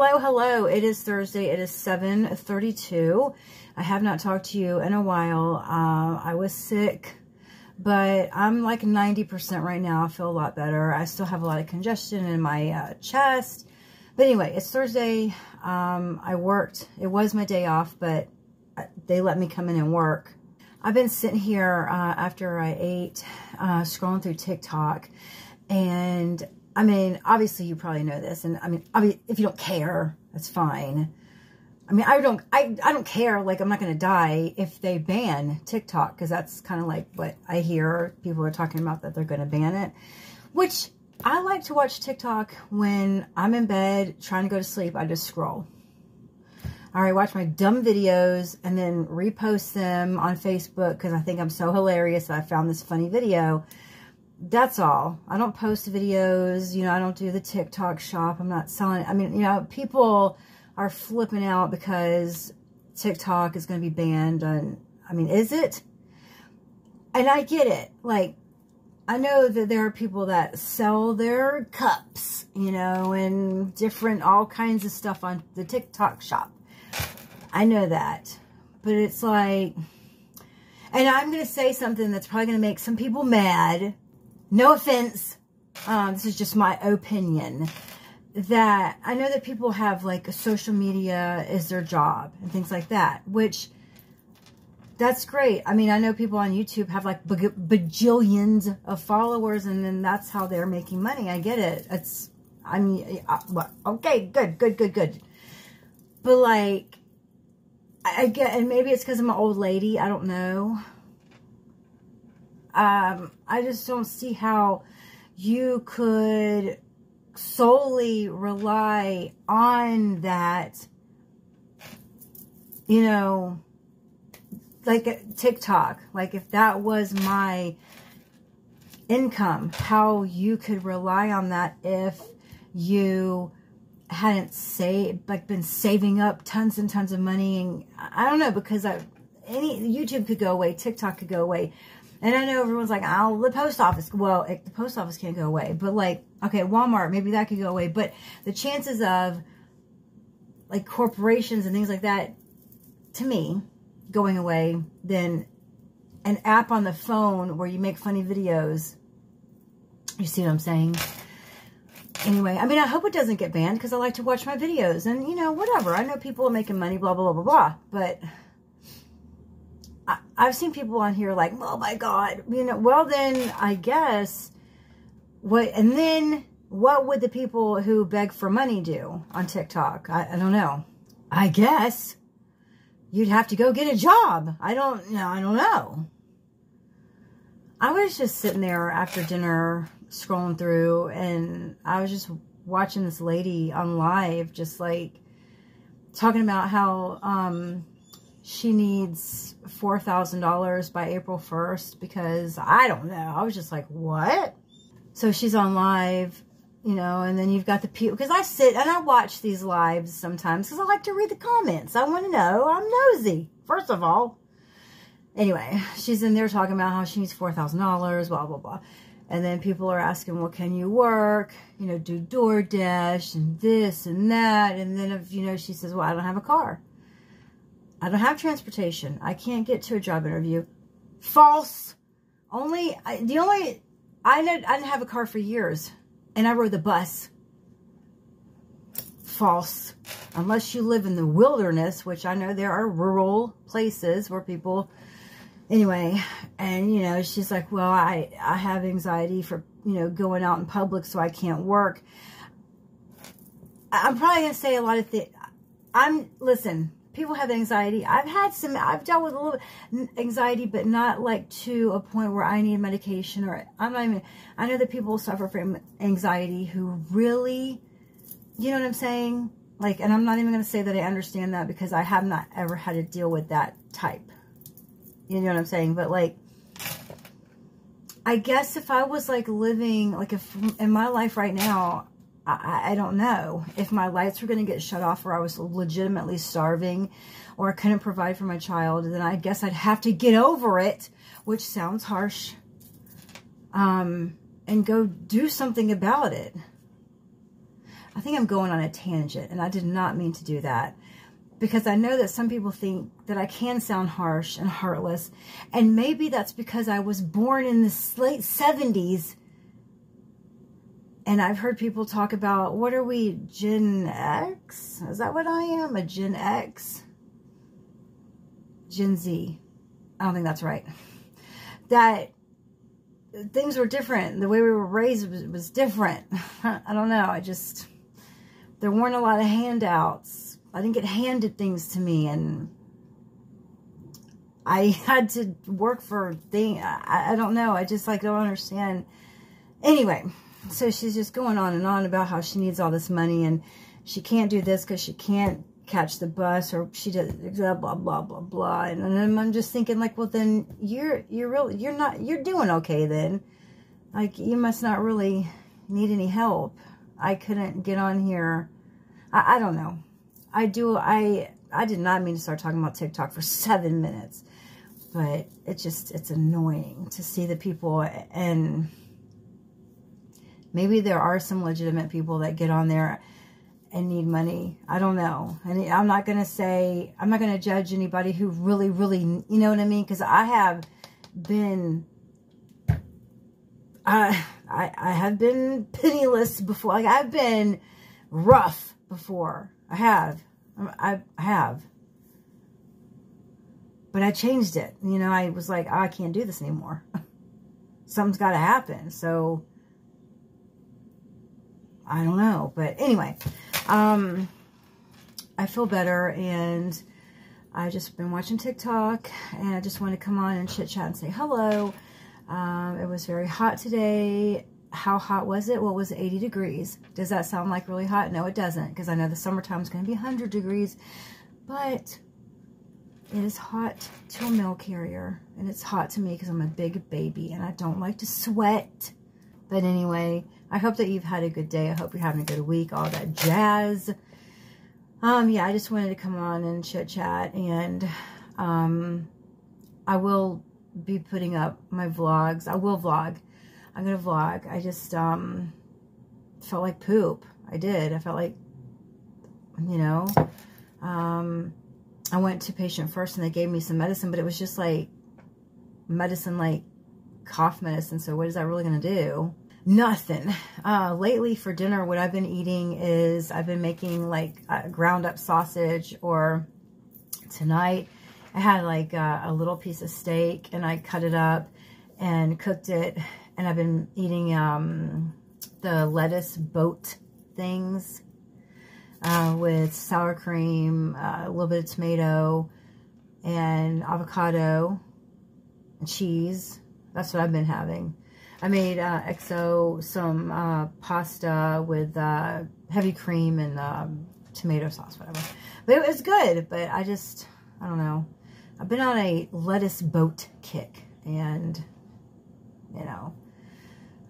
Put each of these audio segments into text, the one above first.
Hello, hello. It is Thursday. It is 7:32. I have not talked to you in a while. I was sick, but I'm like 90% right now. I feel a lot better. I still have a lot of congestion in my chest. But anyway, it's Thursday. I worked. It was my day off, but they let me come in and work. I've been sitting here after I ate, scrolling through TikTok, and I mean, obviously you probably know this, and I mean, if you don't care, that's fine. I mean, I don't care. Like, I'm not going to die if they ban TikTok, because that's kind of like what I hear people are talking about, that they're going to ban it, which I like to watch TikTok when I'm in bed trying to go to sleep. I just scroll. All right, watch my dumb videos and then repost them on Facebook because I think I'm so hilarious that I found this funny video. That's all. I don't post videos. You know, I don't do the TikTok shop. I'm not selling it. I mean, you know, people are flipping out because TikTok is going to be banned. And I mean, is it? And I get it. Like, I know that there are people that sell their cups, you know, and different, all kinds of stuff on the TikTok shop. I know that. But it's like, and I'm going to say something that's probably going to make some people mad. No offense. This is just my opinion. That I know that people have like social media is their job and things like that, which that's great. I mean, I know people on YouTube have like bajillions of followers, and then that's how they're making money. I get it. It's, I mean, well, okay, good. But like, I get, and maybe it's because I'm an old lady. I don't know. I just don't see how you could solely rely on that, you know, like TikTok. Like, if that was my income, how you could rely on that if you hadn't been saving up tons and tons of money. And I don't know, because YouTube could go away, TikTok could go away. And I know everyone's like, oh, the post office. Well, the post office can't go away. But like, okay, Walmart, maybe that could go away. But the chances of like corporations and things like that, to me, going away, then an app on the phone where you make funny videos. You see what I'm saying? Anyway, I mean, I hope it doesn't get banned, because I like to watch my videos. And, you know, whatever. I know people are making money, blah, blah, blah, blah, blah. But I've seen people on here like, oh my God, you know, well then I guess what would the people who beg for money do on TikTok? I don't know. I guess you'd have to go get a job. I don't know. I was just sitting there after dinner scrolling through, and I was just watching this lady on live, just like talking about how, she needs $4,000 by April 1st because I don't know. I was just like, what? So she's on live, you know, and then you've got the people, because I sit and I watch these lives sometimes because I like to read the comments. I want to know. I'm nosy, first of all. Anyway, she's in there talking about how she needs $4,000, blah, blah, blah. And then people are asking, well, can you work? You know, do DoorDash and this and that. And then, if you know, she says, well, I don't have a car. I don't have transportation. I can't get to a job interview. False. I didn't have a car for years, and I rode the bus. False. Unless you live in the wilderness, which I know there are rural places where people, anyway, and you know, she's like, well, I have anxiety for, you know, going out in public, so I can't work. I'm probably going to say a lot of things. Listen, people have anxiety. I've dealt with a little anxiety, but not like to a point where I need medication, or I know that people suffer from anxiety who really, you know what I'm saying? Like, and I'm not even going to say that I understand that, because I have not ever had to deal with that type. You know what I'm saying? But like, I guess if I was like living, like if in my life right now, I don't know if my lights were going to get shut off, or I was legitimately starving, or I couldn't provide for my child, then I guess I'd have to get over it, which sounds harsh, and go do something about it. I think I'm going on a tangent, and I did not mean to do that. Because I know that some people think that I can sound harsh and heartless. And maybe that's because I was born in the late 70s. And I've heard people talk about, what are we, Gen X? Is that what I am? A Gen X? Gen Z. I don't think that's right. That things were different. The way we were raised was different. I don't know. There weren't a lot of handouts. I didn't get handed things to me, and I had to work for things. I don't know. I just don't understand. Anyway, so she's just going on and on about how she needs all this money, and she can't do this because she can't catch the bus, or she does blah blah blah blah blah. And I'm just thinking, well, then you're doing okay then. You must not really need any help. I couldn't get on here. I don't know. I did not mean to start talking about TikTok for 7 minutes, but it's annoying to see the people, and maybe there are some legitimate people that get on there and need money. I don't know. And I'm not going to judge anybody who really, really, you know what I mean? Because I have been, I have been penniless before. I've been rough before. I have. But I changed it. I was like, I can't do this anymore. Something's got to happen. So, I don't know. But anyway, I feel better, and I've just been watching TikTok, and I just want to come on and chit chat and say hello. It was very hot today. How hot was it? Well, it was 80 degrees. Does that sound like really hot? No, it doesn't, because I know the summertime is going to be 100 degrees, but it is hot to a mail carrier, and it's hot to me because I'm a big baby, and I don't like to sweat. But anyway, I hope that you've had a good day. I hope you're having a good week, all that jazz. Yeah, I just wanted to come on and chit chat, and I will be putting up my vlogs. I will vlog. I'm going to vlog. I just felt like poop. I did. I felt like, I went to Patient First, and they gave me some medicine, but it was just medicine, cough medicine. So what is that really going to do? Nothing. Lately for dinner, what I've been eating is I've been making ground up sausage, or tonight I had a little piece of steak, and I cut it up and cooked it. And I've been eating the lettuce boat things with sour cream, a little bit of tomato, and avocado, and cheese. That's what I've been having. I made some pasta with heavy cream and tomato sauce, whatever. But it was good, but I don't know. I've been on a lettuce boat kick, and,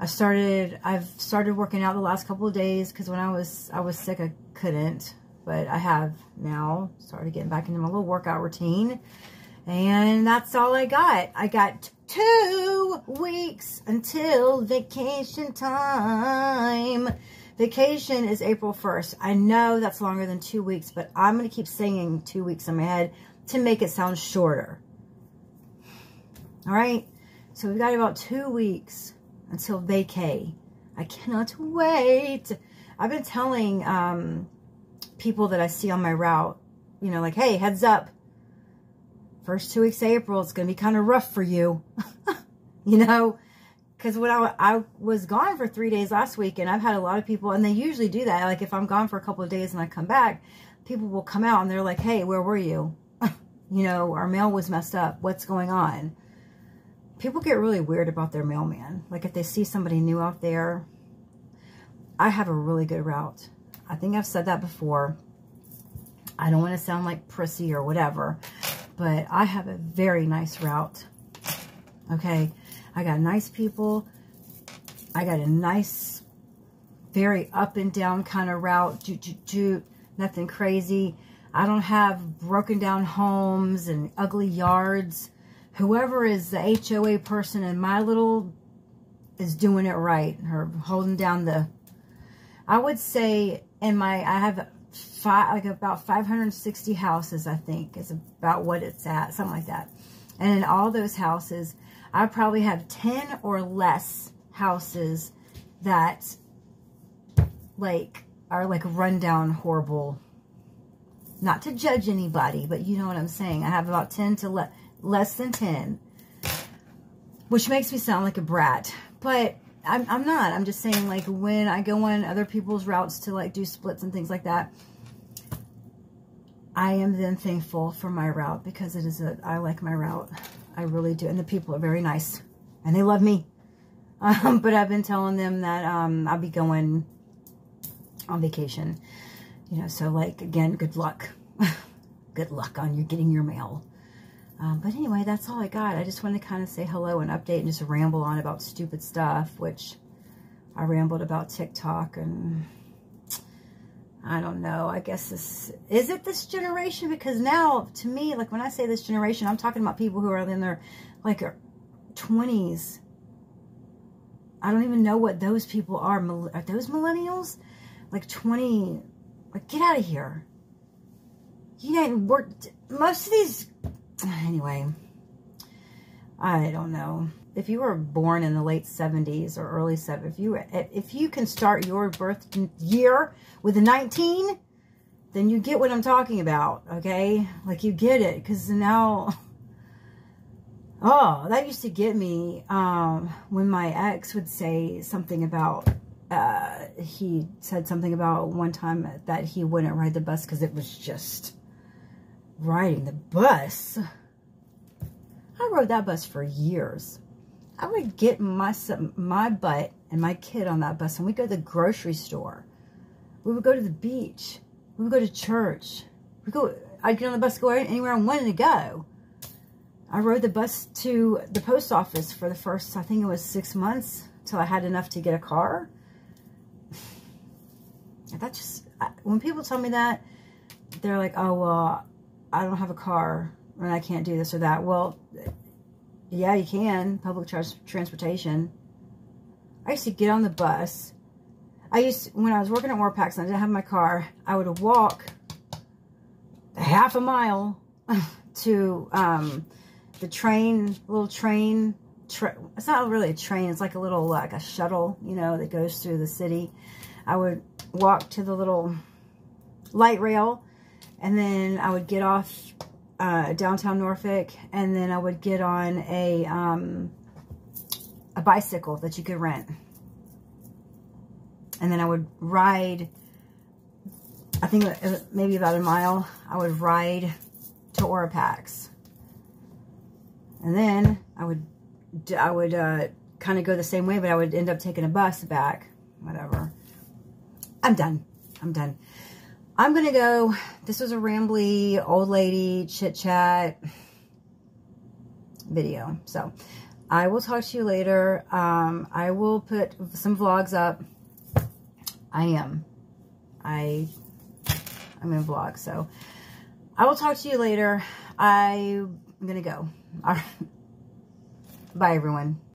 I've started working out the last couple of days, because when I was sick, I couldn't, but I have now started getting back into my little workout routine, and that's all I got. I got 2 weeks until vacation time. Vacation is April 1st. I know that's longer than 2 weeks, but I'm going to keep saying 2 weeks in my head to make it sound shorter. All right? So we've got about 2 weeks until vacay. I cannot wait. I've been telling people that I see on my route, hey, heads up. First 2 weeks of April, it's going to be kind of rough for you. Because when I was gone for 3 days last week, and I've had a lot of people, and they usually do that. If I'm gone for a couple of days and I come back, people will come out and they're like, hey, where were you? Our mail was messed up. What's going on? People get really weird about their mailman. If they see somebody new out there. I have a really good route. I think I've said that before. I don't want to sound like prissy or whatever, but I have a very nice route. Okay? I got nice people. I got a nice, very up and down kind of route. Nothing crazy. I don't have broken down homes and ugly yards. Whoever is the HOA person in my little is doing it right, or holding down I would say And I have about 560 houses, I think, is about what it's at, something like that. And in all those houses, I probably have 10 or less houses that like are like rundown, horrible. Not to judge anybody, but you know what I'm saying. I have about 10 to less than 10, which makes me sound like a brat, but I'm not. I'm just saying, like, when I go on other people's routes to, like, do splits and things like that, I am then thankful for my route, because I like my route. I really do. And the people are very nice, and they love me. But I've been telling them that I'll be going on vacation. You know, so, like, again, good luck. Good luck on getting your mail. But anyway, that's all I got. I just wanted to kind of say hello and update and just ramble on about stupid stuff, which I rambled about TikTok, and I don't know. I guess is it this generation? Because now, to me, like, when I say this generation, I'm talking about people who are in their, like, 20s. I don't even know what those people are. Are those millennials? Like, 20, like, get out of here. You ain't worked, most of these... Anyway, I don't know. If you were born in the late 70s or early 70s, if you can start your birth year with a 19, then you get what I'm talking about, okay? Like, you get it, because now, oh, that used to get me when my ex would say something about, he said something about one time that he wouldn't ride the bus because it was just... Riding the bus. I rode that bus for years. I would get my butt and my kid on that bus, and we'd go to the grocery store. We would go to the beach. We would go to church. I'd get on the bus, go anywhere I wanted to go. I rode the bus to the post office for the first, I think it was 6 months, till I had enough to get a car. That just, when people tell me that, they're like, oh, well, I don't have a car and I can't do this or that. Well, yeah, you can. Public transportation. I used to get on the bus. When I was working at Warpax and I didn't have my car, I would walk half a mile to the train, little train. It's not really a train. It's like a little, like a shuttle, you know, that goes through the city. I would walk to the little light rail. And then I would get off downtown Norfolk, and then I would get on a bicycle that you could rent. And then I would ride, I think maybe about a mile, I would ride to Orapax. And then I would kind of go the same way, but I would end up taking a bus back, whatever. I'm done. I'm done. I'm going to go. This was a rambly, old lady, chit-chat video. So, I will talk to you later. I will put some vlogs up. I'm in a vlog. So, I will talk to you later. I'm going to go. All right. Bye, everyone.